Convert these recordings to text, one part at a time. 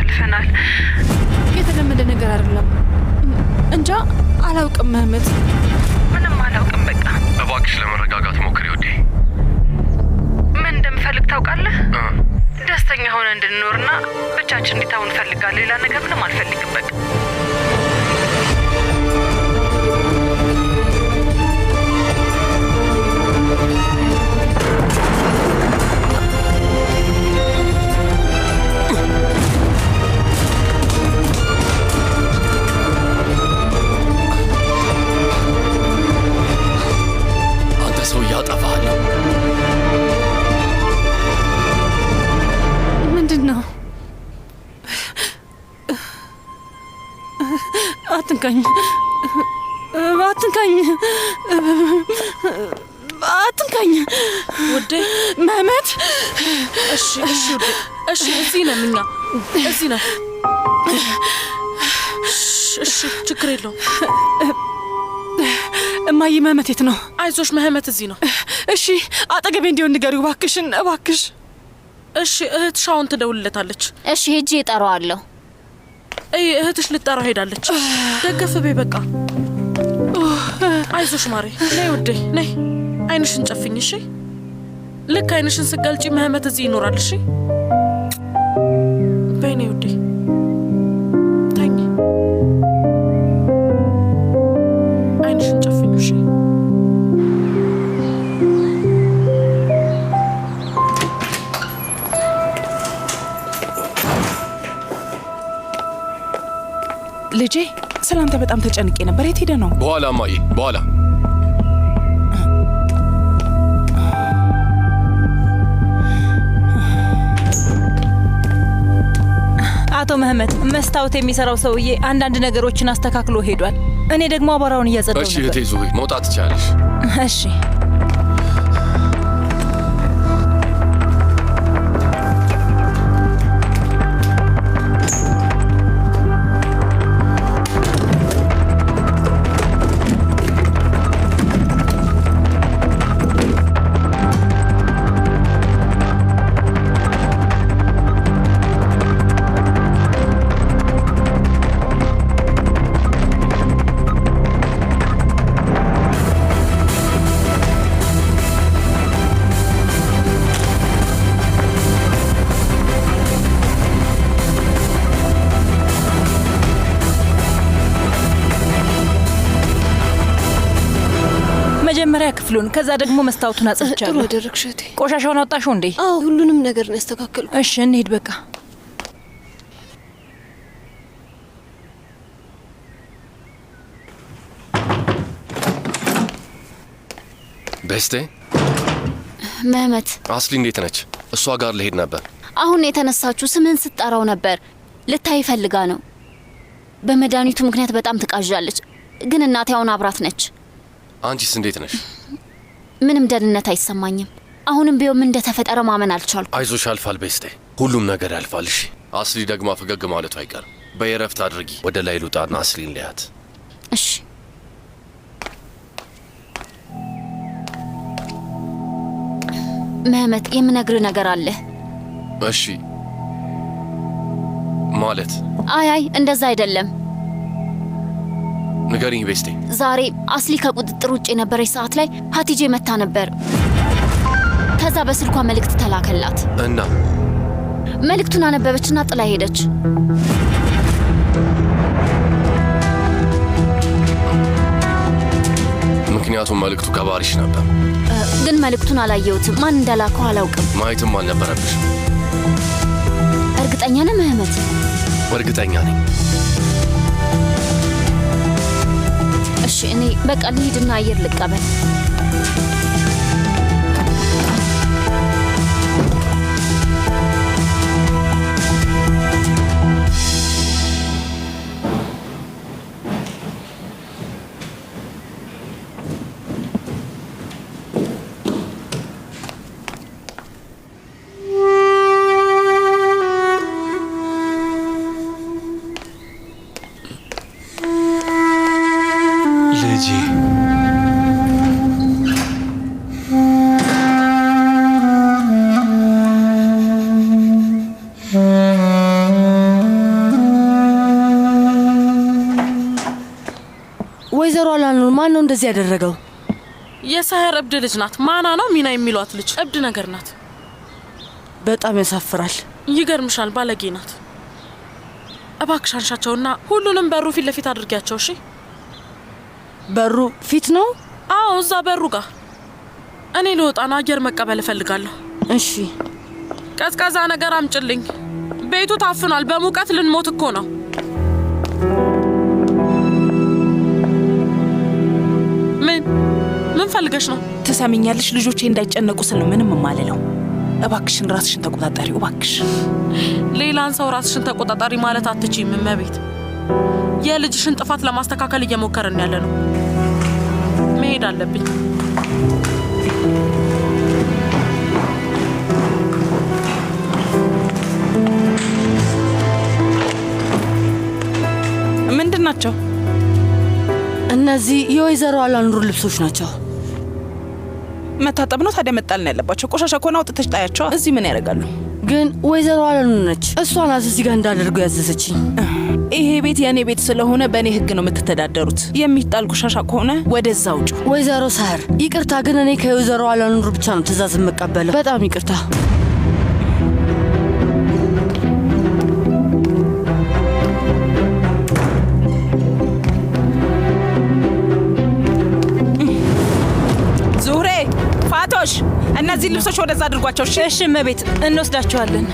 አሳልፈናል። የተለመደ ነገር አይደለም። እንጃ አላውቅም መህመት፣ ምንም አላውቅም። በቃ እባክሽ ለመረጋጋት ሞክሪ ወዴ። ምን እንደምፈልግ ታውቃለህ? ደስተኛ ሆነ እንድንኖርና ብቻችን እንዲታውን እንፈልጋለን። ሌላ ነገር ምንም አልፈልግም። በቃ አንተ ሰው ያጠፋሃለሁ። ምንድን ነው? አትንካኝ፣ አትንካኝ፣ አትንካኝ ውዴ። መህመት። እሺ እሺ ውዴ፣ እሺ እዚህ ነን እኛ፣ እዚህ ነን። እሺ ችግር የለውም። እማዬ መህመት የት ነው? አይዞሽ መህመት እዚህ ነው። እሺ አጠገቤ እንዲሆን ንገሪው እባክሽን፣ እባክሽ። እሺ እህትሽ አሁን ትደውልለታለች። እሺ ሄጄ እጠራዋለሁ። እህትሽ ልጠራው ሄዳለች። ደገፍ በይ በቃ። አይዞሽ ማሬ፣ ነይ ውዴ ነይ። አይንሽን ጨፍኝ እሺ። ልክ አይንሽን ስገልጪ መህመት እዚህ ይኖራል። እሺ በይ ነይ ውዴ ተኝ። አይንሽን ጨፍኝ እሺ። ልጄ ስላንተ በጣም ተጨንቄ ነበር። የት ሄደ ነው? በኋላ እማዬ፣ በኋላ። አቶ መህመት፣ መስታወት የሚሰራው ሰውዬ አንዳንድ ነገሮችን አስተካክሎ ሄዷል። እኔ ደግሞ አቧራውን እያጸዳሁ ነበር። እሺ እህቴ ዙሪ፣ መውጣት ትችላለሽ። እሺ መጀመሪያ ክፍሉን ከዛ ደግሞ መስታወቱን አጽድቻለሁ። ጥሩ አደረግሽ እህቴ። ቆሻሻውን አወጣሽው እንዴ? አዎ ሁሉንም ነገር ነው ያስተካከልኩት። እሺ እንሂድ በቃ። በስቴ መህመት፣ አስሊ እንዴት ነች? እሷ ጋር ልሄድ ነበር። አሁን የተነሳችሁ ስምን ስትጠራው ነበር። ልታይ ፈልጋ ነው። በመድኃኒቱ ምክንያት በጣም ትቃዣለች። ግን እናቴ አሁን አብራት ነች። አንቺስ እንዴት ነሽ? ምንም ደህንነት አይሰማኝም። አሁንም ቢሆን ምን እንደተፈጠረ ማመን አልቻልኩም። አይዞሽ፣ ያልፋል በስቴ፣ ሁሉም ነገር ያልፋል። እሺ አስሊ ደግማ ፈገግ ማለቱ አይቀርም። በየረፍት አድርጊ። ወደ ላይ ልውጣና አስሊን ልያት። እሺ መህመት፣ የምነግርህ ነገር አለ። እሺ ማለት? አይ እንደዛ አይደለም። ንገሪኝ ቤስቴ። ዛሬ አስሊ ከቁጥጥር ውጭ የነበረች ሰዓት ላይ ሀቲጄ መታ ነበር። ከዛ በስልኳ መልእክት ተላከላት እና መልእክቱን አነበበችና ጥላ ሄደች። ምክንያቱም መልእክቱ ከባሪሽ ነበር። ግን መልእክቱን አላየሁትም። ማን እንደላከው አላውቅም። ማየትም አልነበረብሽም። እርግጠኛ ነህ መህመት? እርግጠኛ ነኝ። እሺ እኔ በቃ ልሂድና አየር ልቀበል። ወይዘሮ አላኑር ማን ነው እንደዚህ ያደረገው? የሳህር እብድ ልጅ ናት። ማና ነው ሚና የሚሏት ልጅ እብድ ነገር ናት። በጣም ያሳፍራል። ይገርምሻል፣ ባለጌ ናት። እባክሽ አንሻቸውና ሁሉንም በሩ ፊት ለፊት አድርጊያቸው። እሺ? በሩ ፊት ነው? አዎ፣ እዛ በሩ ጋር። እኔ ልወጣና አየር መቀበል እፈልጋለሁ። እሺ። ቀዝቃዛ ነገር አምጭልኝ። ቤቱ ታፍኗል። በሙቀት ልንሞት እኮ ነው። ምን ፈልገሽ ነው? ትሰሚኛለሽ? ልጆቼ እንዳይጨነቁ ስል ነው ምንም የማልለው። እባክሽን ራስሽን ተቆጣጣሪው እባክሽ። ሌላን ሰው ራስሽን ተቆጣጣሪ ማለት አትችይም እመቤት። የልጅሽን ጥፋት ለማስተካከል እየሞከርን ያለ ነው። መሄድ አለብኝ። ምንድን ናቸው? እነዚህ የወይዘሮ አላኑር ልብሶች ናቸው። መታጠብ ነው ታዲያ? መጣል ነው ያለባቸው። ቆሻሻ ከሆነ አውጥተሽ ጣያቸው። እዚህ ምን ያደርጋሉ? ግን ወይዘሮ አላኑር ነች። እሷ ናት እዚህ ጋር እንዳደርገው ያዘዘችኝ። ይሄ ቤት የእኔ ቤት ስለሆነ በእኔ ህግ ነው የምትተዳደሩት። የሚጣል ቆሻሻ ከሆነ ወደዛ ውጭ። ወይዘሮ ሳህር ይቅርታ፣ ግን እኔ ከወይዘሮ አላኑር ብቻ ነው ትእዛዝ የምቀበለው። በጣም ይቅርታ። ፋቶሽ፣ እነዚህ ልብሶች ወደዛ አድርጓቸው። እሺ እመቤት፣ እንወስዳቸዋለን።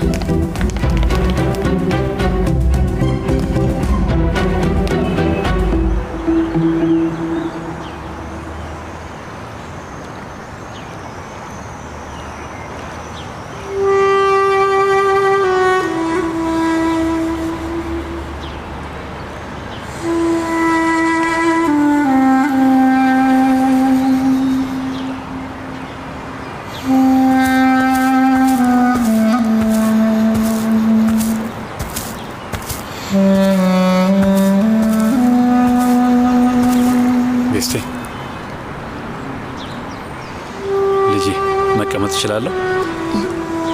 መቀመጥ ትችላለህ?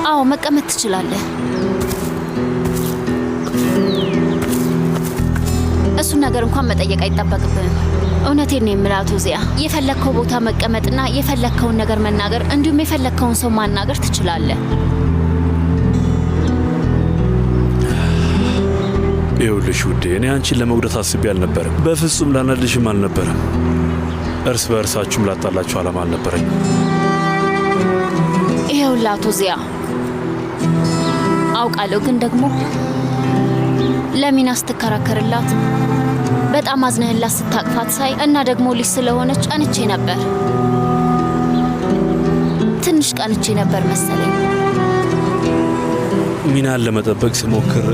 አዎ መቀመጥ ትችላለህ። እሱን ነገር እንኳን መጠየቅ አይጠበቅብህም። እውነቴን ነው የምልህ አቶ ዚያ፣ የፈለግከው ቦታ መቀመጥና የፈለግከውን ነገር መናገር እንዲሁም የፈለግከውን ሰው ማናገር ትችላለህ። ይኸውልሽ ውዴ፣ እኔ አንቺን ለመጉዳት አስቤ አልነበረም። በፍጹም ላናድሽም አልነበረም። እርስ በእርሳችሁም ላጣላችሁ ዓላማ አልነበረኝ። ይኸውልህ አቶ ዚያ፣ አውቃለሁ፣ ግን ደግሞ ለሚና ስትከራከርላት በጣም አዝነህላት ስታቅፋት ሳይ እና ደግሞ ልጅ ስለሆነች ቀንቼ ነበር። ትንሽ ቀንቼ ነበር መሰለኝ። ሚናን ለመጠበቅ ስሞክር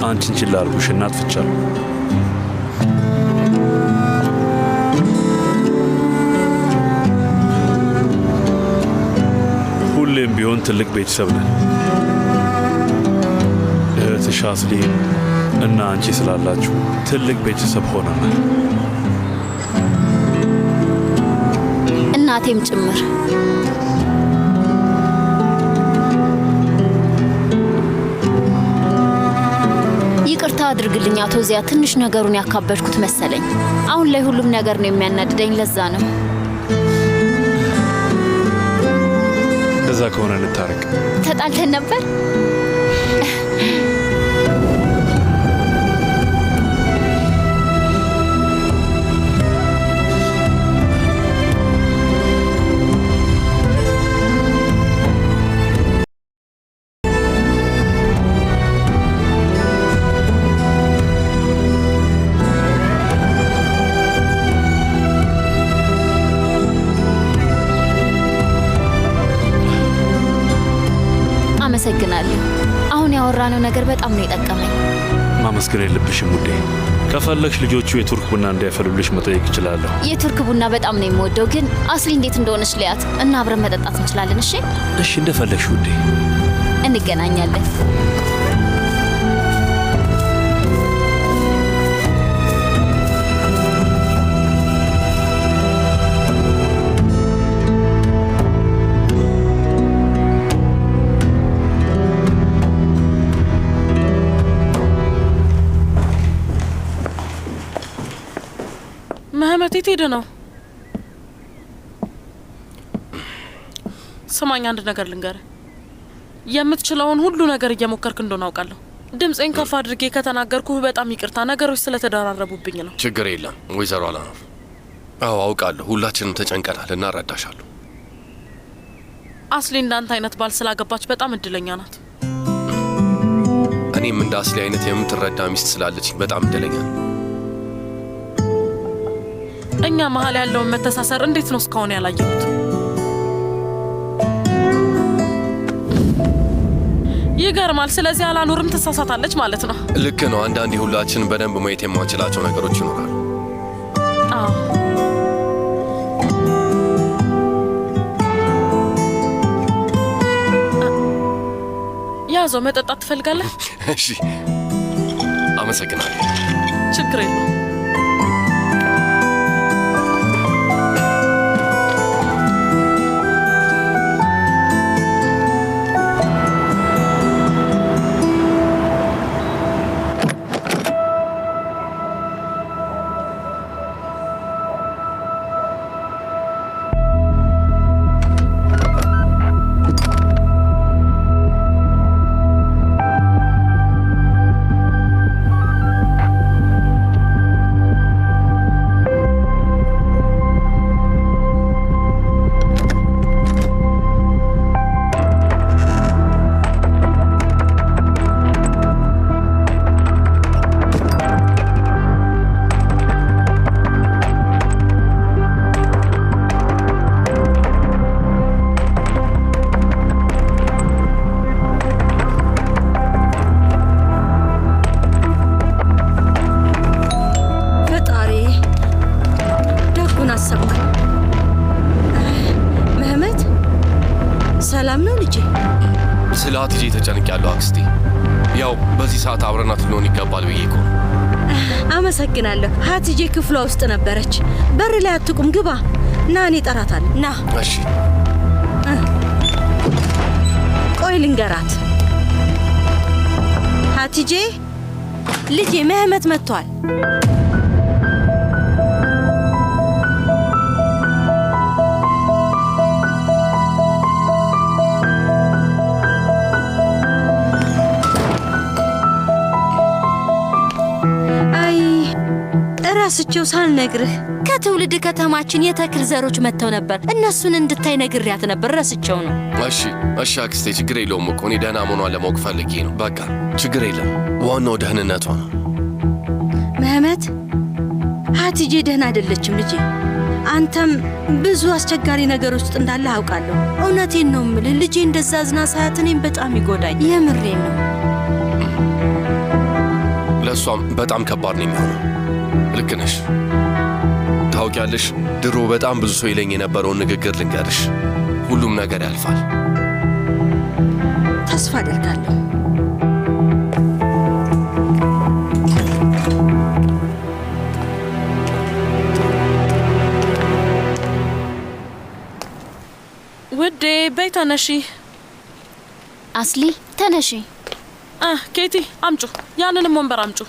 አንቺን ችላ አልኩሽና አጥፍቻለሁ። ሁሌም ቢሆን ትልቅ ቤተሰብ ነን። እህትሽ አስሊን እና አንቺ ስላላችሁ ትልቅ ቤተሰብ ሆነናል። እናቴም ጭምር። ይቅርታ አድርግልኝ አቶ ዚያ፣ ትንሽ ነገሩን ያካበድኩት መሰለኝ። አሁን ላይ ሁሉም ነገር ነው የሚያናድደኝ፣ ለዛ ነው። እዛ ከሆነ እንታረቅ። ተጣልተን ነበር? አመሰግናለሁ። አሁን ያወራነው ነገር በጣም ነው የጠቀመኝ። ማመስገን የለብሽም ውዴ። ከፈለግሽ ልጆቹ የቱርክ ቡና እንዲያፈሉልሽ መጠየቅ እችላለሁ። የቱርክ ቡና በጣም ነው የምወደው፣ ግን አስሊ እንዴት እንደሆነች ልያት እና አብረን መጠጣት እንችላለን። እሺ እሺ፣ እንደፈለግሽ ውዴ። እንገናኛለን። ምህረት የት ሄደ ነው? ስማኝ አንድ ነገር ልንገርህ። የምትችለውን ሁሉ ነገር እየሞከርክ እንደሆነ አውቃለሁ። ድምፄን ከፍ አድርጌ ከተናገርኩህ በጣም ይቅርታ፣ ነገሮች ስለተደራረቡብኝ ነው። ችግር የለም ወይዘሮ አላኖር። አዎ አውቃለሁ፣ ሁላችንም ተጨንቀናል፣ እናረዳሻለሁ። አስሊ እንዳንተ አይነት ባል ስላገባች በጣም እድለኛ ናት። እኔም እንደ አስሊ አይነት የምትረዳ ሚስት ስላለች በጣም እድለኛ ነው። እኛ መሀል ያለውን መተሳሰር እንዴት ነው እስካሁን ያላየሁት? ይገርማል። ስለዚህ አላኖርም ትሳሳታለች ማለት ነው። ልክ ነው። አንዳንዴ ሁላችን በደንብ ማየት የማንችላቸው ነገሮች ይኖራሉ። አዎ ያዘው። መጠጣት ትፈልጋለህ? እሺ አመሰግናለሁ። ችግር የለውም። ሰላም ነው ልጄ? ስለ ሀቲጄ ተጨንቄያለሁ አክስቴ። ያው በዚህ ሰዓት አብረናት ልንሆን ይገባል ብዬ እኮ። አመሰግናለሁ። ሀቲጄ ክፍሏ ውስጥ ነበረች። በር ላይ አትቁም፣ ግባ። ና እኔ እጠራታለሁ። ና። እሺ። ቆይ ልንገራት። ሀቲጄ ልጄ መህመት መጥቷል። ራስቸው ሳልነግርህ ከትውልድ ከተማችን የተክል ዘሮች መጥተው ነበር። እነሱን እንድታይ ነግሬያት ነበር። ረስቸው ነው። እሺ እሺ አክስቴ፣ ችግር የለውም እኮ እኔ ደህና መሆኗን ለማወቅ ፈልጌ ነው። በቃ ችግር የለም። ዋናው ደህንነቷ ነው። መህመት፣ ሀቲጄ ደህና አይደለችም ልጄ። አንተም ብዙ አስቸጋሪ ነገር ውስጥ እንዳለ አውቃለሁ። እውነቴን ነው የምልህ ልጄ። እንደዛ አዝና ሳያት እኔም በጣም ይጎዳኝ። የምሬን ነው። ለእሷም በጣም ከባድ ነው የሚሆነው። ልክ ነሽ። ታውቂያለሽ፣ ድሮ በጣም ብዙ ሰው ይለኝ የነበረውን ንግግር ልንገርሽ። ሁሉም ነገር ያልፋል። ተስፋ አደርጋለሁ። ውዴ በይ ተነሺ። አስሊ ተነሺ። ኬቲ አምጩ፣ ያንንም ወንበር አምጩ።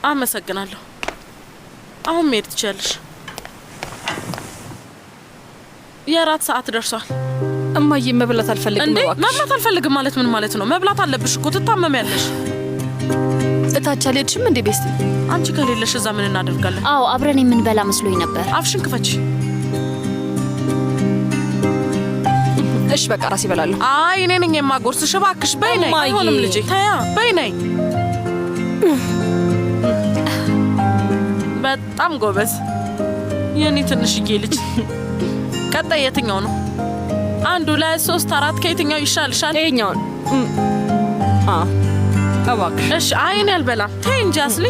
አመሰግናለሁ። አሁን መሄድ ትችያለሽ። የራት ሰዓት ደርሷል። እማዬ መብላት አልፈልግም። እንዴ መብላት አልፈልግም ማለት ምን ማለት ነው? መብላት አለብሽ እኮ ትታመሚያለሽ። እታች አልሄድሽም እንዴ ቤስቲ? አንቺ ከሌለሽ እዛ ምን እናደርጋለን? አዎ አብረን የምንበላ መስሎኝ ነበር። አፍሽን ክፈች። እሺ በቃ ራሴ እበላለሁ። አይ እኔ ነኝ የማጎርስሽ። እባክሽ በይ ነይ። አይሆንም ልጄ፣ ተያ በይ ነይ። በጣም ጎበዝ የኔ ትንሽዬ ልጅ። ቀጣይ የትኛው ነው? 1 2 3 4 ከየትኛው ይሻልሻል? ይሄኛውን። እባክሽ። እሺ አይ እኔ አልበላም። ተይ እንጂ አስሊ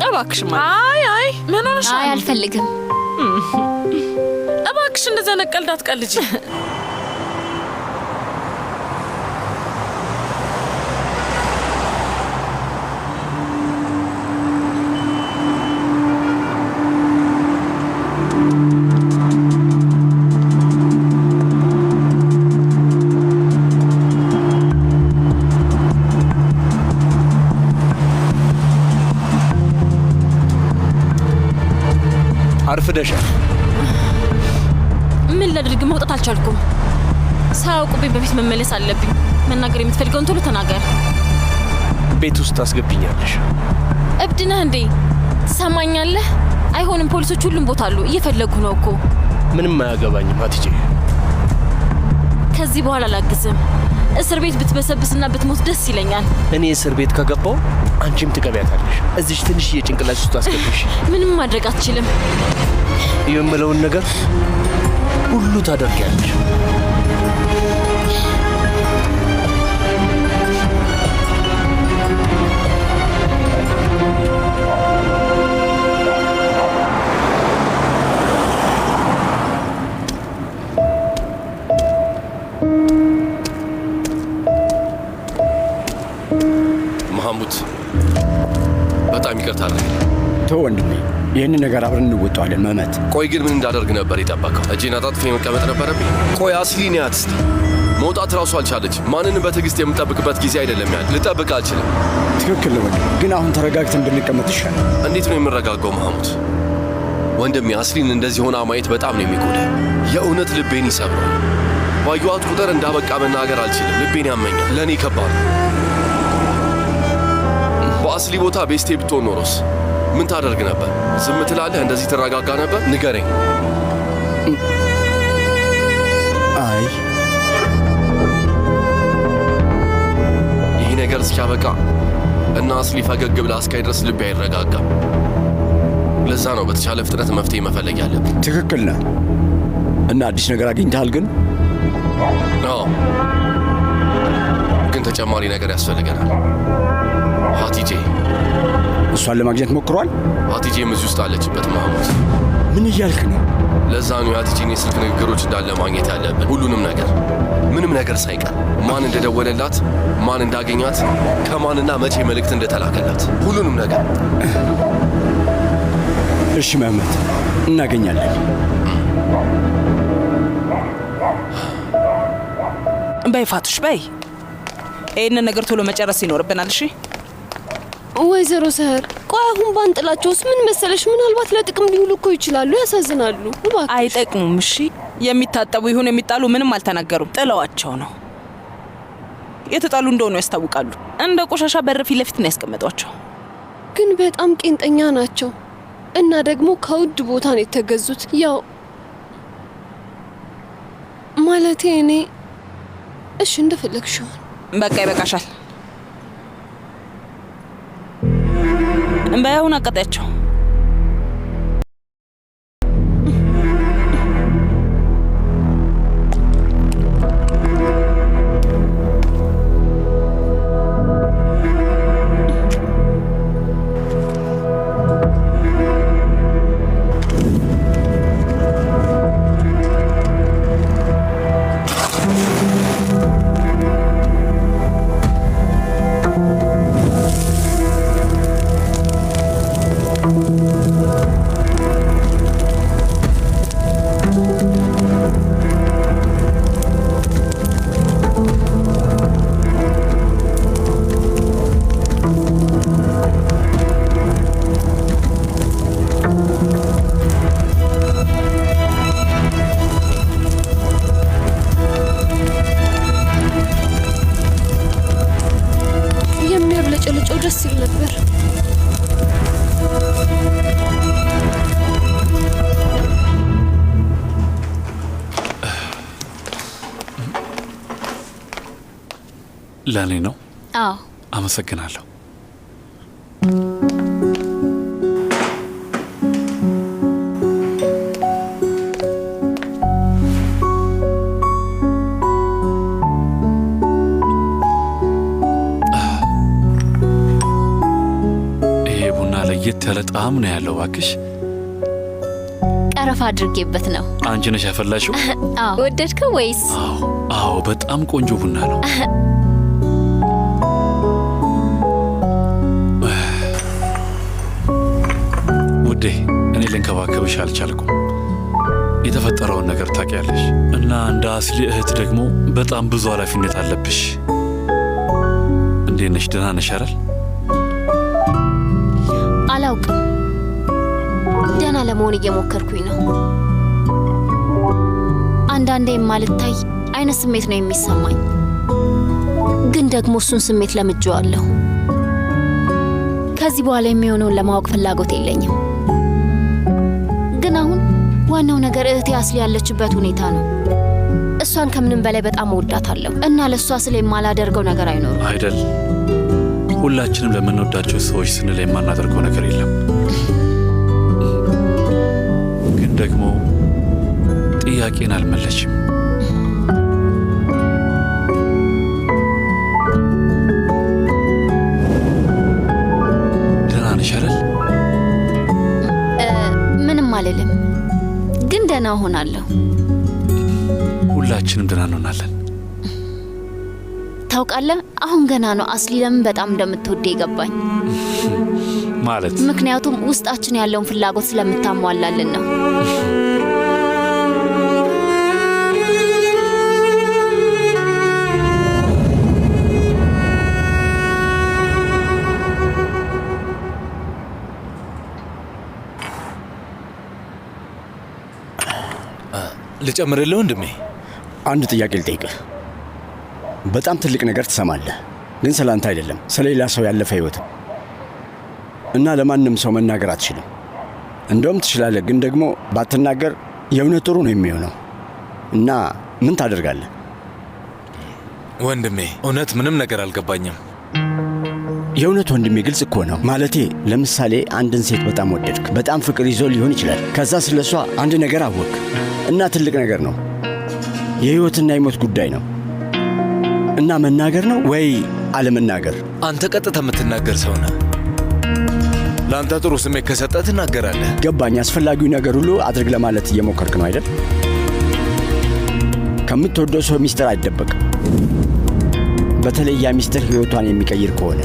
እባክሽ። አይ ምን ሆነሻል? አይ አልፈልግም። እባክሽ እንደዛ ነቀልድ አትቀልጂ። አርፍደሻል። ምን ላድርግ? መውጣት አልቻልኩም። ሳያውቁብኝ በፊት መመለስ አለብኝ። መናገር የምትፈልገውን ቶሎ ተናገር። ቤት ውስጥ ታስገብኛለሽ? እብድ ነህ እንዴ? ትሰማኛለህ? አይሆንም። ፖሊሶች ሁሉም ቦታ አሉ፣ እየፈለጉ ነው እኮ። ምንም አያገባኝም ሀቲጄ። ከዚህ በኋላ አላግዝም። እስር ቤት ብትበሰብስና ብትሞት ደስ ይለኛል። እኔ እስር ቤት ከገባው አንቺም ትገቢያታለሽ። እዚሽ ትንሽ የጭንቅላት ውስጥ አስገብሽ። ምንም ማድረግ አትችልም። የምለውን ነገር ሁሉ ታደርጊያለሽ። መሐሙድ በጣም ይቅርታ አድርግ። ተው ወንድሜ፣ ይህን ነገር አብረን እንወጣዋለን። መመት ቆይ ግን ምን እንዳደርግ ነበር የጠበቀው? እጄን አጣጥፌ መቀመጥ ነበረብኝ? ቆይ አስሊን ያት እስቲ መውጣት ራሱ አልቻለች። ማንንም በትዕግስት የምጠብቅበት ጊዜ አይደለም ያለ። ልጠብቅ አልችልም። ትክክል ነው ወንድሜ፣ ግን አሁን ተረጋግተን ብንቀመጥ ይሻላል። እንዴት ነው የምረጋጋው መሐሙድ? ወንድሜ አስሊን እንደዚህ ሆና ማየት በጣም ነው የሚጎዳ። የእውነት ልቤን ይሰብራል። ባየኋት ቁጥር እንዳበቃ መናገር አልችልም። ልቤን ያመኛል። ለእኔ ከባድ ነው። በአስሊ ቦታ ቤስቴ ብትሆን ኖሮስ ምን ታደርግ ነበር? ዝም ትላለህ? እንደዚህ ትረጋጋ ነበር? ንገረኝ። አይ ይህ ነገር እስኪያበቃ እና አስሊ ፈገግ ብላ እስካይ ድረስ ልቤ አይረጋጋም። ለዛ ነው በተቻለ ፍጥነት መፍትሄ መፈለግ ያለብን። ትክክል ነህ። እና አዲስ ነገር አግኝተሃል ግን? አዎ፣ ግን ተጨማሪ ነገር ያስፈልገናል። ሀቲጄ እሷን ለማግኘት ሞክሯል? ሀቲጄም እዚህ ውስጥ አለችበት። መሐሙድ ምን እያልክ ነው? ለዛ ነው የሀቲጄን የስልክ ንግግሮች እንዳለ ማግኘት ያለብን። ሁሉንም ነገር፣ ምንም ነገር ሳይቀር፣ ማን እንደደወለላት፣ ማን እንዳገኛት፣ ከማንና መቼ መልእክት እንደተላከላት፣ ሁሉንም ነገር። እሺ መህመት፣ እናገኛለን። በይ ፋቱሽ በይ፣ ይህንን ነገር ቶሎ መጨረስ ይኖርብናል። እሺ ወይዘሮ ሰህር፣ ቆይ አሁን ባንጥላቸውስ? ምን መሰለሽ፣ ምናልባት ለጥቅም ሊውሉ እኮ ይችላሉ። ያሳዝናሉ። እባክሽ አይጠቅሙም። እሺ የሚታጠቡ ይሁን የሚጣሉ ምንም አልተናገሩም። ጥለዋቸው ነው። የተጣሉ እንደሆኑ ያስታውቃሉ። እንደ ቆሻሻ በር ፊት ለፊት ነው ያስቀመጧቸው። ግን በጣም ቄንጠኛ ናቸው እና ደግሞ ከውድ ቦታ ነው የተገዙት። ያው ማለቴ እኔ እሺ እንደፈለግሽ ይሁን። በቃ ይበቃሻል። ባይሆን አቀጣያቸው። የሚያብለጨልጨው ደስ ይል ነበር። ለእኔ ነው? አዎ። አመሰግናለሁ። ይሄ ቡና ለየት ያለ ጣዕም ነው ያለው። እባክሽ ቀረፋ አድርጌበት ነው። አንቺ ነሽ ያፈላሽው? አዎ። ወደድከው ወይስ? አዎ፣ በጣም ቆንጆ ቡና ነው። ውዴ፣ እኔ ልንከባከብሽ አልቻልኩም። የተፈጠረውን ነገር ታውቂያለሽ እና እንደ አስሊ እህት ደግሞ በጣም ብዙ ኃላፊነት አለብሽ። እንዴት ነሽ? ደህና ነሽ አይደል? አላውቅም። ደህና ለመሆን እየሞከርኩኝ ነው። አንዳንዴ የማልታይ አይነት ስሜት ነው የሚሰማኝ፣ ግን ደግሞ እሱን ስሜት ለምጄዋለሁ። ከዚህ በኋላ የሚሆነውን ለማወቅ ፍላጎት የለኝም። ግን አሁን ዋናው ነገር እህቴ አስሊ ያለችበት ሁኔታ ነው። እሷን ከምንም በላይ በጣም እወዳታለሁ እና ለእሷ ስለ የማላደርገው ነገር አይኖርም። አይደል? ሁላችንም ለምንወዳቸው ሰዎች ስንል የማናደርገው ነገር የለም። ግን ደግሞ ጥያቄን አልመለችም። ደህና ነሽ አይደል? ምንም አልልም፣ ግን ደህና እሆናለሁ። ሁላችንም ደህና እንሆናለን። ታውቃለህ፣ አሁን ገና ነው አስሊ ለምን በጣም እንደምትወደ የገባኝ። ማለት ምክንያቱም ውስጣችን ያለውን ፍላጎት ስለምታሟላልን ነው። ልጨምርልህ ወንድሜ? አንድ ጥያቄ ልጠይቅህ። በጣም ትልቅ ነገር ትሰማለህ፣ ግን ስለ አንተ አይደለም፣ ስለ ሌላ ሰው ያለፈ ህይወት እና ለማንም ሰው መናገር አትችልም። እንደውም ትችላለህ፣ ግን ደግሞ ባትናገር የእውነት ጥሩ ነው የሚሆነው። እና ምን ታደርጋለህ? ወንድሜ እውነት ምንም ነገር አልገባኝም። የእውነት ወንድሜ ግልጽ እኮ ነው። ማለቴ ለምሳሌ አንድን ሴት በጣም ወደድክ፣ በጣም ፍቅር ይዞ ሊሆን ይችላል። ከዛ ስለ እሷ አንድ ነገር አወቅ እና ትልቅ ነገር ነው፣ የህይወትና የሞት ጉዳይ ነው። እና መናገር ነው ወይ አለመናገር? አንተ ቀጥታ የምትናገር ሰው ነህ። ለአንተ ጥሩ ስሜት ከሰጠ ትናገራለህ። ገባኝ። አስፈላጊው ነገር ሁሉ አድርግ ለማለት እየሞከርክ ነው አይደል? ከምትወደው ሰው ሚስጥር አይደበቅም፣ በተለይ ያ ሚስጥር ህይወቷን የሚቀይር ከሆነ።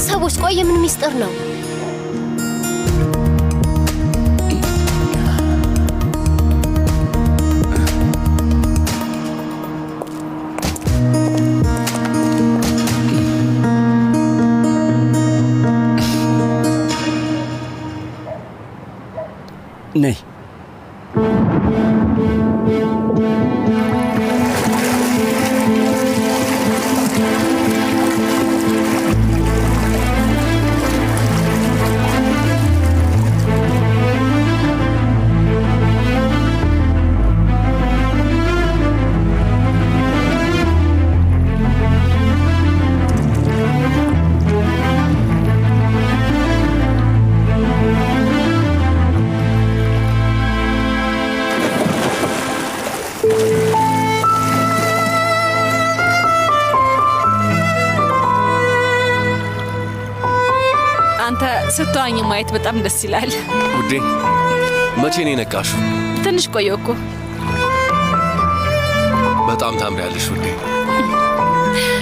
ሰዎች ቆይ፣ ምን ሚስጥር ነው? ነይ ስትዋኝ ማየት በጣም ደስ ይላል። ውዴ መቼ ነው የነቃሽው? ትንሽ ቆየሁ እኮ። በጣም ታምሪያለሽ ውዴ።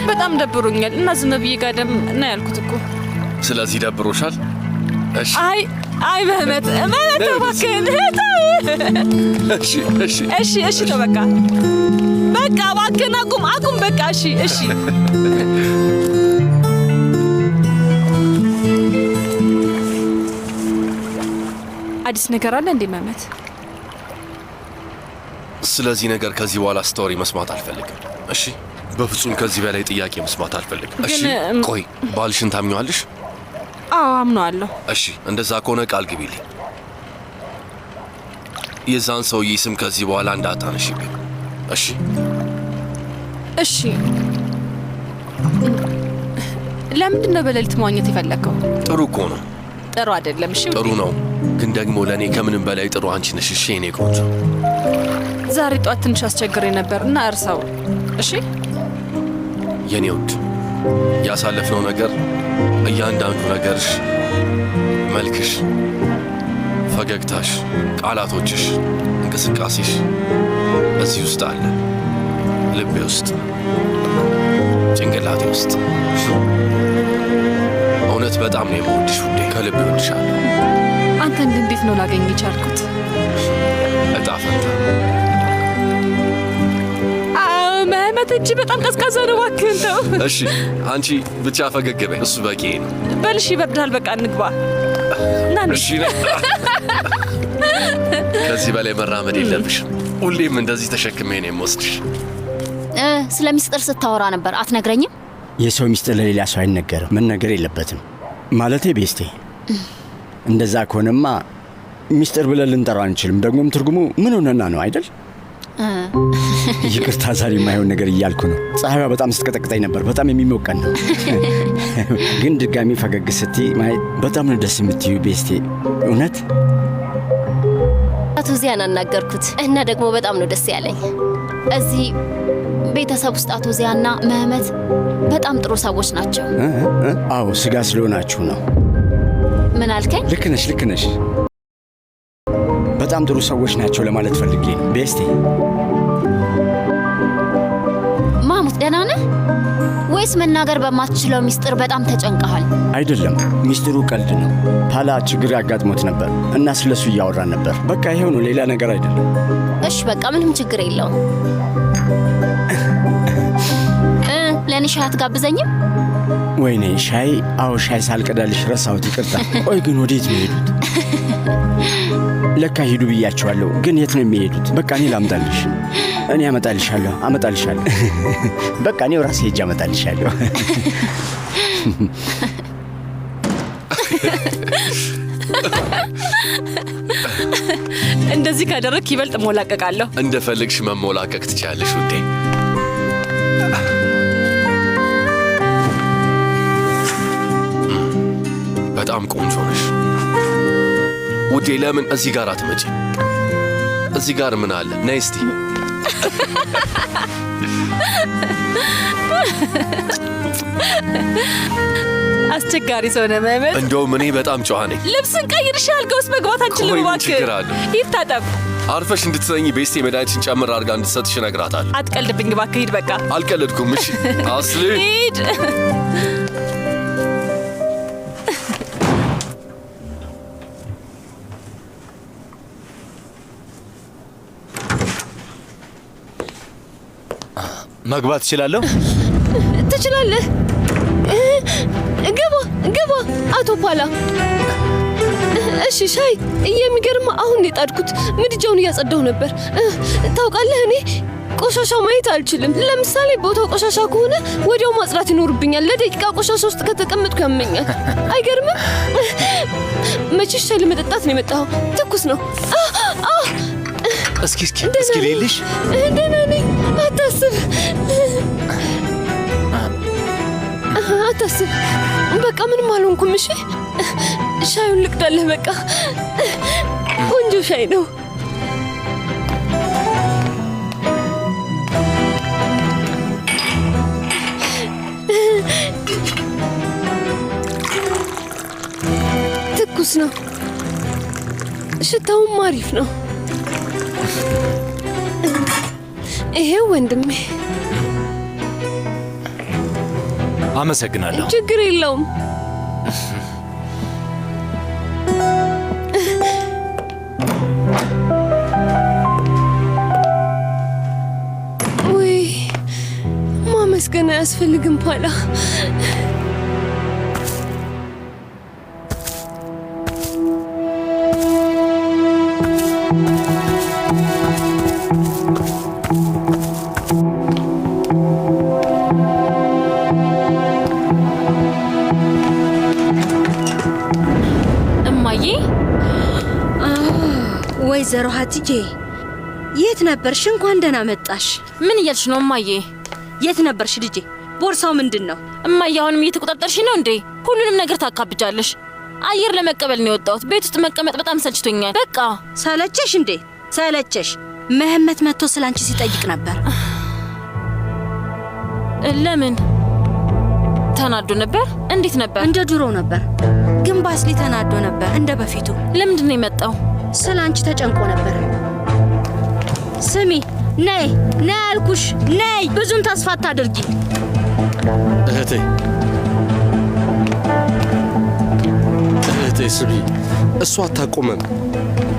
በጣም ደብሮኛል እና ዝም ብዬ ጋደም እና ያልኩት እኮ። ስለዚህ ደብሮሻል? እሺ። አይ መህመት እባክህን። እሺ ነው በቃ እባክህን አቁም በቃ። እሺ አዲስ ነገር አለ እንዴ መህመት? ስለዚህ ነገር ከዚህ በኋላ ስቶሪ መስማት አልፈልግም። እሺ በፍጹም ከዚህ በላይ ጥያቄ መስማት አልፈልግም። እሺ ቆይ ባልሽን ታምኚዋለሽ? አዎ አምነዋለሁ። እሺ እንደዛ ከሆነ ቃል ግቢልኝ፣ የዛን ሰውዬ ስም ከዚህ በኋላ እንዳታነሺብኝ። እሺ ለምንድን ነው በሌሊት መዋኘት የፈለከው? ጥሩ እኮ ነው። ጥሩ አይደለም? እሺ ጥሩ ነው፣ ግን ደግሞ ለእኔ ከምንም በላይ ጥሩ አንቺ ነሽ። እሺ የኔ ቆንጆ። ዛሬ ጧት ትንሽ አስቸግሬ ነበር እና እርሳው። እሺ የኔ ውድ፣ ያሳለፍነው ነገር እያንዳንዱ ነገርሽ፣ መልክሽ፣ ፈገግታሽ፣ ቃላቶችሽ፣ እንቅስቃሴሽ እዚህ ውስጥ አለ፣ ልቤ ውስጥ፣ ጭንቅላቴ ውስጥ። እውነት በጣም ነው የምወድሽ ውዴ፣ ከልቤ እወድሻለሁ። አንተ እንዴት ነው ላገኝ የቻልኩት? እጣ ፈንታ። በእናትህ እጅ በጣም ቀዝቃዛ ነው። እባክህን ተው። እሺ አንቺ ብቻ ፈገግ በይ፣ እሱ በቂ ነው። በልሽ፣ ይበርዳል። በቃ እንግባ። እሺ ከዚህ በላይ መራመድ የለብሽም። ሁሌም እንደዚህ ተሸክሜ ነው የምወስድሽ። ስለ ሚስጥር ስታወራ ነበር፣ አትነግረኝም? የሰው ሚስጥር ለሌላ ሰው አይነገርም። መነገር የለበትም ማለቴ ቤስቴ። እንደዛ ከሆነማ ሚስጥር ብለን ልንጠራው አንችልም። ደግሞም ትርጉሙ ምን ሆነና ነው አይደል? ይቅርታ ዛሬ የማይሆን ነገር እያልኩ ነው። ፀሐይዋ በጣም ስትቀጠቅጠኝ ነበር። በጣም የሚሞቀን ነው። ግን ድጋሚ ፈገግ ስትይ ማየት በጣም ነው ደስ የምትዩ ቤስቴ። እውነት አቶ ዚያን አናገርኩት እና ደግሞ በጣም ነው ደስ ያለኝ። እዚህ ቤተሰብ ውስጥ አቶ ዚያና መህመት በጣም ጥሩ ሰዎች ናቸው። አዎ ስጋ ስለሆናችሁ ነው። ምን አልከኝ? ልክ ነሽ፣ ልክ ነሽ። በጣም ጥሩ ሰዎች ናቸው ለማለት ፈልጌ ነው ቤስቴ። ማሙት ደህና ነህ ወይስ መናገር በማትችለው ሚስጥር በጣም ተጨንቀሃል? አይደለም፣ ሚስጥሩ ቀልድ ነው። ፓላ ችግር ያጋጥሞት ነበር እና ስለሱ እያወራን ነበር። በቃ ይሄው ነው፣ ሌላ ነገር አይደለም። እሺ በቃ ምንም ችግር የለውም። ለእኔ ሻይ አትጋብዘኝም? ወይኔ ሻይ? አዎ ሻይ ሳልቀዳልሽ ረሳሁት፣ ይቅርታ። ቆይ ግን ወዴት ነው የሄዱት? ለካ ሂዱ ብያቸዋለሁ፣ ግን የት ነው የሚሄዱት? በቃ እኔ ላምጣልሽ። እኔ አመጣልሻለሁ። በቃ እኔው ራሴ ሄጄ አመጣልሻለሁ። እንደዚህ ካደረግክ ይበልጥ ሞላቀቃለሁ። እንደፈልግሽ መሞላቀቅ ትችያለሽ ውዴ። በጣም ቆንጆ ነሽ ውዴ። ለምን እዚህ ጋር አትመጪ? እዚህ ጋር ምን አለ? ነይ እስቲ። አስቸጋሪ ሰው ነህ መህመት። እንደውም እኔ በጣም ጨዋ ነኝ። ልብስን ቀይርሽ፣ አልጋ ውስጥ መግባት አንችልም። እባክህ ችግር አለ። ይታጠብ። አርፈሽ እንድትተኝ ቤስቴ መድኃኒትን ጨምር አድርጋ እንድትሰጥሽ እነግራታለሁ። አትቀልድብኝ እባክህ፣ ሂድ በቃ። አልቀለድኩም። እሺ አስሊ ሂድ። መግባት እችላለሁ? ትችላለህ። ግባ አቶ ፓላ። እሺ ሻይ። የሚገርም አሁን የጣድኩት ምድጃውን እያጸዳሁ ነበር። ታውቃለህ እኔ ቆሻሻ ማየት አልችልም። ለምሳሌ ቦታው ቆሻሻ ከሆነ ወዲያው ማጽዳት ይኖርብኛል። ለደቂቃ ቆሻሻ ውስጥ ከተቀመጥኩ ያመኛል። አይገርምም? መቼስ ሻይ ለመጠጣት ነው የመጣኸው? ትኩስ ነው። እስኪ ልልሽ። ደህና ነኝ፣ አታስብ። በቃ ምንም አልሆንኩም። እሺ ሻዩን ልቅዳለህ። በቃ ቆንጆ ሻይ ነው። ትኩስ ነው፣ ሽታውም አሪፍ ነው። ይሄው ወንድሜ። አመሰግናለሁ። ችግር የለውም። ወይ ማመስገን አያስፈልግም ፓላ። ወይዘሮ ሀቲጄ የት ነበርሽ? እንኳን ደህና መጣሽ። ምን እያልሽ ነው እማዬ? የት ነበርሽ ልጄ? ቦርሳው ምንድን ነው? እማዬ አሁንም እየተቆጣጠርሽ ነው እንዴ? ሁሉንም ነገር ታካብጃለሽ። አየር ለመቀበል ነው የወጣሁት። ቤት ውስጥ መቀመጥ በጣም ሰልችቶኛል። በቃ ሰለቸሽ እንዴ? ሰለቸሽ? መህመት መጥቶ ስላንቺ ሲጠይቅ ነበር። ለምን ተናዶ ነበር? እንዴት ነበር? እንደ ድሮ ነበር፣ ግን ባስሊ ተናዶ ነበር እንደ በፊቱ። ለምንድን ነው የመጣው? ስለ አንቺ ተጨንቆ ነበር። ስሚ፣ ነይ አልኩሽ፣ ነይ። ብዙም ተስፋ አታድርጊ እህቴ። ስሚ፣ እሷ አታቆመም።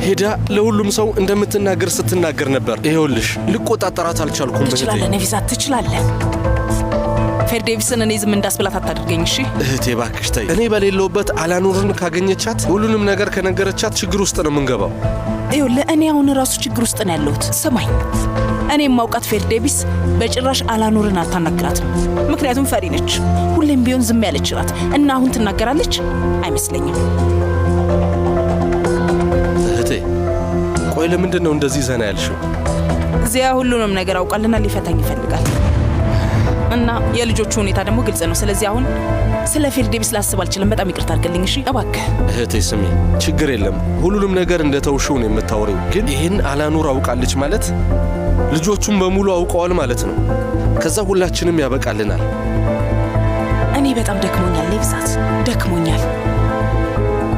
ሄዳ ለሁሉም ሰው እንደምትናገር ስትናገር ነበር። ይኸውልሽ ልቆጣጠራት አልቻልኩም። ትችላለህ ነቪዛት፣ ትችላለህ። ፌርዴቪስን እኔ ዝም እንዳስብላት አታድርገኝ እሺ? እህቴ እባክሽ ተይ። እኔ በሌለውበት አላኑርን ካገኘቻት ሁሉንም ነገር ከነገረቻት ችግር ውስጥ ነው የምንገባው። ይኸውልህ እኔ አሁን ራሱ ችግር ውስጥ ነው ያለሁት። ስማኝ፣ እኔ የማውቃት ፌርዴቪስ በጭራሽ አላኑርን አታናግራትም። ምክንያቱም ፈሪ ነች። ሁሌም ቢሆን ዝም ያለች ናት እና አሁን ትናገራለች አይመስለኝም። እህቴ ቆይ ለምንድን ነው እንደዚህ ዘና ያልሽው? ዚያ ሁሉንም ነገር አውቃልና ሊፈታኝ ይፈልጋል እና የልጆቹ ሁኔታ ደግሞ ግልጽ ነው። ስለዚህ አሁን ስለ ፌርዴቪስ ላስብ አልችልም። በጣም ይቅርታ አድርግልኝ እሺ እባክህ። እህቴ ስሚ፣ ችግር የለም ሁሉንም ነገር እንደተውሽው ነው የምታወሪው። ግን ይህን አላኑር አውቃለች ማለት ልጆቹም በሙሉ አውቀዋል ማለት ነው። ከዛ ሁላችንም ያበቃልናል። እኔ በጣም ደክሞኛል ነቪዛት፣ ደክሞኛል።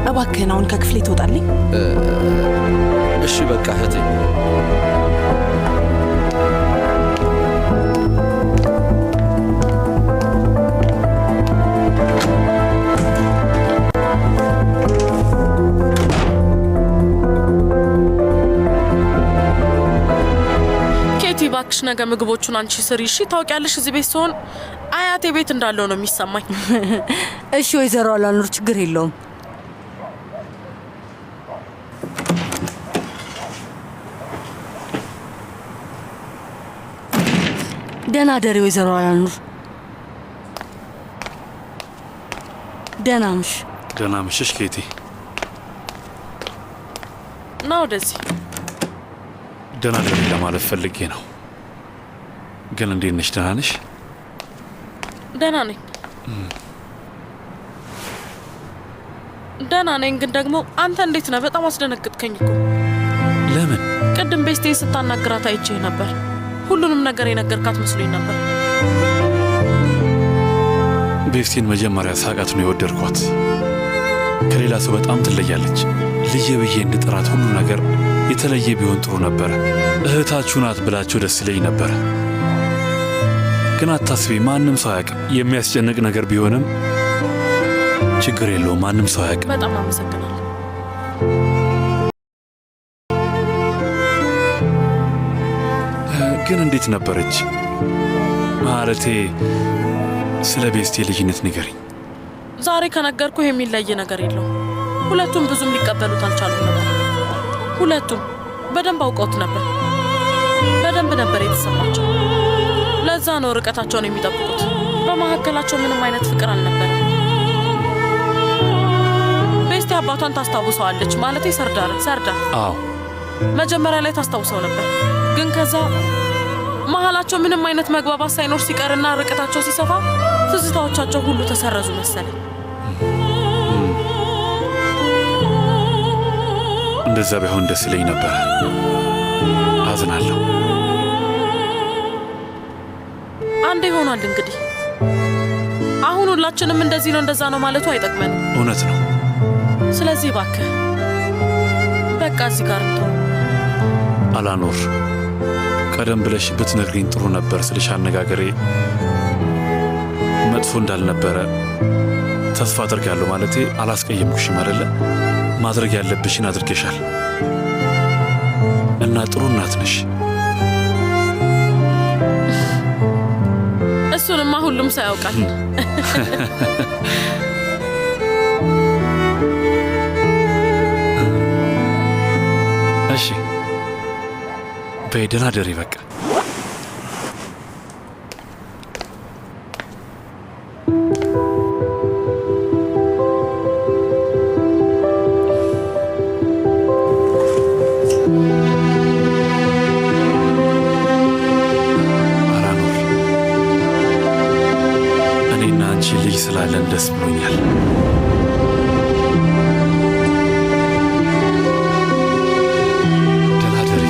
እባክህን አሁን ከክፍሌ ትወጣልኝ? እሺ በቃ እህቴ። እባክሽ ነገ ምግቦቹን አንቺ ስሪ እሺ? ታውቂያለሽ እዚህ ቤት ሲሆን አያቴ ቤት እንዳለው ነው የሚሰማኝ። እሺ ወይዘሮ አላኑር ችግር የለውም። ደህና ደሪ ወይዘሮ አላኑር። ደህና ምሽ። ደህና ምሽሽ ኬቲ። ና ወደዚህ። ደህና ደሪ ለማለት ፈልጌ ነው። ግን እንዴት ነሽ? ደህና ነሽ? ደህና ነኝ። ደህና ነኝ። ግን ደግሞ አንተ እንዴት ነህ? በጣም አስደነግጥከኝ እኮ። ለምን? ቅድም ቤስቴ ስታናግራት አይቼህ ነበር። ሁሉንም ነገር የነገርካት መስሎኝ ነበር። ቤስቴን መጀመሪያ ሳቃት ነው የወደድኳት። ከሌላ ሰው በጣም ትለያለች። ልጄ ብዬ እንድጠራት ሁሉ ነገር የተለየ ቢሆን ጥሩ ነበረ። እህታችሁ ናት ብላችሁ ደስ ይለኝ ነበረ። ግን አታስቢ፣ ማንም ሰው አያውቅም። የሚያስጨንቅ ነገር ቢሆንም ችግር የለውም፣ ማንም ሰው አያውቅም። በጣም አመሰግናለሁ። ግን እንዴት ነበረች? ማለቴ ስለ ቤስቴ ልጅነት ንገሪኝ። ዛሬ ከነገርኩ የሚለይ ነገር የለውም። ሁለቱም ብዙም ሊቀበሉት አልቻሉም ነበር። ሁለቱም በደንብ አውቀውት ነበር። በደንብ ነበር የተሰማቸው። ለዛ ነው ርቀታቸውን የሚጠብቁት። በመካከላቸው ምንም አይነት ፍቅር አልነበረም። ቤስቴ አባቷን ታስታውሰዋለች። ማለቴ ሰርዳር። አዎ መጀመሪያ ላይ ታስታውሰው ነበር። ግን ከዛ መሀላቸው ምንም አይነት መግባባት ሳይኖር ሲቀርና ርቀታቸው ሲሰፋ ትዝታዎቻቸው ሁሉ ተሰረዙ መሰለኝ። እንደዛ ቢሆን ደስ ይለኝ ነበር። አዝናለሁ። አንዴ ይሆናል እንግዲህ። አሁን ሁላችንም እንደዚህ ነው እንደዛ ነው ማለቱ አይጠቅመንም። እውነት ነው። ስለዚህ እባክህ በቃ እዚህ ጋር እንተው። አላኑር፣ ቀደም ብለሽ ብትነግሪኝ ጥሩ ነበር። ስልሽ አነጋገሬ መጥፎ እንዳልነበረ ተስፋ አድርጋለሁ። ማለቴ አላስቀየምኩሽም አይደለ? ማድረግ ያለብሽን አድርገሻል እና ጥሩ እናት ነሽ። እሱንማ ሁሉም ሰው ያውቃል። እሺ በይ ደህና ደሪ በቃ። ስላለን ደስ ብሎኛል። ደህና ደሪ።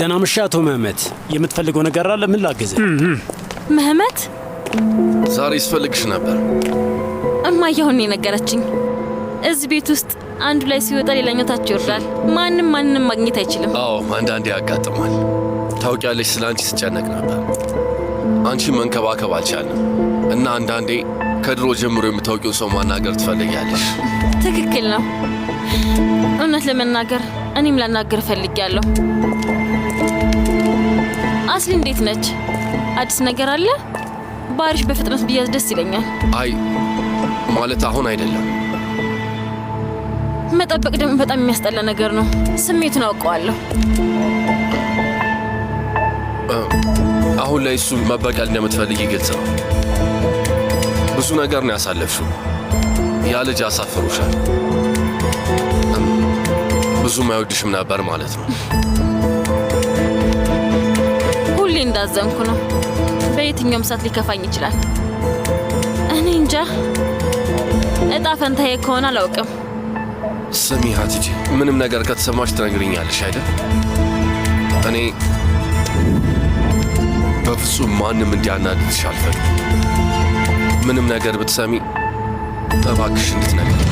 ደህና ምሽ አቶ ምህመት። የምትፈልገው ነገር አለ? ምን ላግዝህ? ምህመት ዛሬ ስፈልግሽ ነበር። እማዬ አሁን ነው የነገረችኝ። እዚህ ቤት ውስጥ አንዱ ላይ ሲወጣ ሌላኛው ታች ይወርዳል። ማንም ማግኘት አይችልም። አዎ አንዳንዴ ያጋጥማል። ታውቂያለሽ፣ ስለ አንቺ ስጨነቅ ነበር። አንቺ መንከባከብ አልቻለም እና አንዳንዴ ከድሮ ጀምሮ የምታውቂውን ሰው ማናገር ትፈልጊያለሽ። ትክክል ነው። እውነት ለመናገር እኔም ላናገር ፈልጊያለሁ። አስሊ እንዴት ነች? አዲስ ነገር አለ? ባህሪሽ በፍጥነት ቢያዝ ደስ ይለኛል። አይ ማለት አሁን አይደለም። መጠበቅ ደግሞ በጣም የሚያስጠላ ነገር ነው። ስሜቱን አውቀዋለሁ። አሁን ላይ እሱ መበቀል እንደምትፈልጊ ግልጽ ነው። ብዙ ነገር ነው ያሳለፍሽው። ያ ልጅ አሳፍሩሻል። ብዙም አይወድሽም ነበር ማለት ነው። ሁሌ እንዳዘንኩ ነው። በየትኛውም ሰዓት ሊከፋኝ ይችላል። እኔ እንጃ እጣ ፈንታዬ ከሆነ አላውቅም። ስሚ ሀቲጂ፣ ምንም ነገር ከተሰማሽ ትነግሪኛለሽ አይደል? እኔ በፍጹም ማንም እንዲያናድድሽ አልፈልግም። ምንም ነገር ብትሰሚ እባክሽ እንድትነግሪኝ።